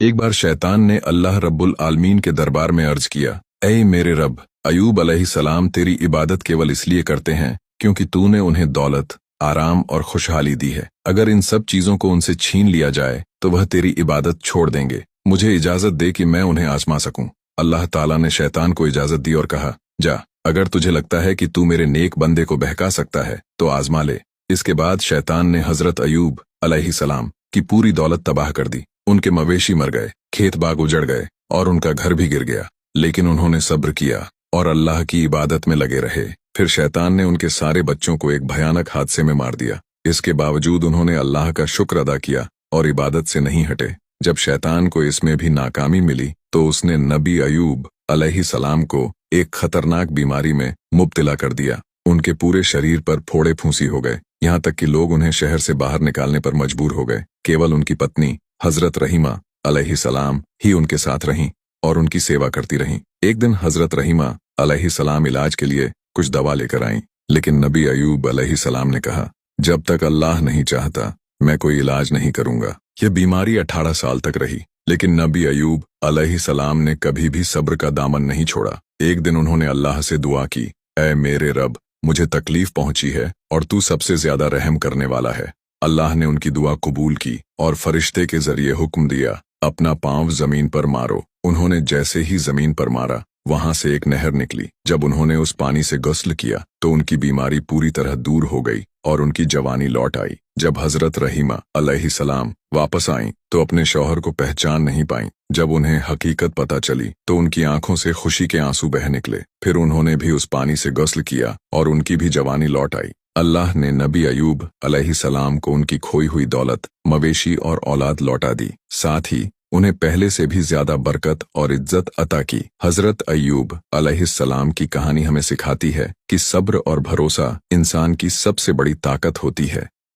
एक बार शैतान ने अल्लाह रब्बुल आलमीन के दरबार में अर्ज किया, ऐ मेरे रब, अयूब अलैहिस्सलाम तेरी इबादत केवल इसलिए करते हैं क्योंकि तूने उन्हें दौलत, आराम और खुशहाली दी है। अगर इन सब चीजों को उनसे छीन लिया जाए तो वह तेरी इबादत छोड़ देंगे। मुझे इजाजत दे कि मैं उन्हें आजमा सकूं। अल्लाह ताला ने शैतान को इजाजत दी और कहा, जा, अगर तुझे लगता है कि तू मेरे नेक बंदे को बहका सकता है तो आजमा ले। इसके बाद शैतान ने हजरत अयूब अलैहिस्सलाम की पूरी दौलत तबाह कर दी। उनके मवेशी मर गए, खेत बाग उजड़ गए और उनका घर भी गिर गया, लेकिन उन्होंने सब्र किया और अल्लाह की इबादत में लगे रहे। फिर शैतान ने उनके सारे बच्चों को एक भयानक हादसे में मार दिया। इसके बावजूद उन्होंने अल्लाह का शुक्र अदा किया और इबादत से नहीं हटे। जब शैतान को इसमें भी नाकामी मिली तो उसने नबी अयूब अलैहिस्सलाम को एक खतरनाक बीमारी में मुब्तला कर दिया। उनके पूरे शरीर पर फोड़े फूंसी हो गए, यहाँ तक कि लोग उन्हें शहर से बाहर निकालने पर मजबूर हो गए। केवल उनकी पत्नी हजरत रहीमा अलैहिस्सलाम ही उनके साथ रहीं और उनकी सेवा करती रहीं। एक दिन हजरत रहीमा अलैहिस्सलाम इलाज के लिए कुछ दवा लेकर आईं, लेकिन नबी अयूब अलैहिस्सलाम ने कहा, जब तक अल्लाह नहीं चाहता मैं कोई इलाज नहीं करूंगा। यह बीमारी 18 साल तक रही, लेकिन नबी अयूब अलैहिस्सलाम ने कभी भी सब्र का दामन नहीं छोड़ा। एक दिन उन्होंने अल्लाह से दुआ की, ऐ मेरे रब, मुझे तकलीफ पहुंची है और तू सबसे ज्यादा रहम करने वाला है। अल्लाह ने उनकी दुआ कबूल की और फरिश्ते के जरिए हुक्म दिया, अपना पांव जमीन पर मारो। उन्होंने जैसे ही जमीन पर मारा, वहां से एक नहर निकली। जब उन्होंने उस पानी से गुस्ल किया तो उनकी बीमारी पूरी तरह दूर हो गई और उनकी जवानी लौट आई। जब हजरत रहीमा अलैहिस्सलाम वापस आईं तो अपने शौहर को पहचान नहीं पाईं। जब उन्हें हकीकत पता चली तो उनकी आंखों से खुशी के आंसू बह निकले। फिर उन्होंने भी उस पानी से गुस्ल किया और उनकी भी जवानी लौट आई। अल्लाह ने नबी अयूब अलैहिस्सलाम को उनकी खोई हुई दौलत, मवेशी और औलाद लौटा दी, साथ ही उन्हें पहले से भी ज्यादा बरकत और इज्जत अता की। हजरत अयूब अलैहिस्सलाम की कहानी हमें सिखाती है कि सब्र और भरोसा इंसान की सबसे बड़ी ताकत होती है।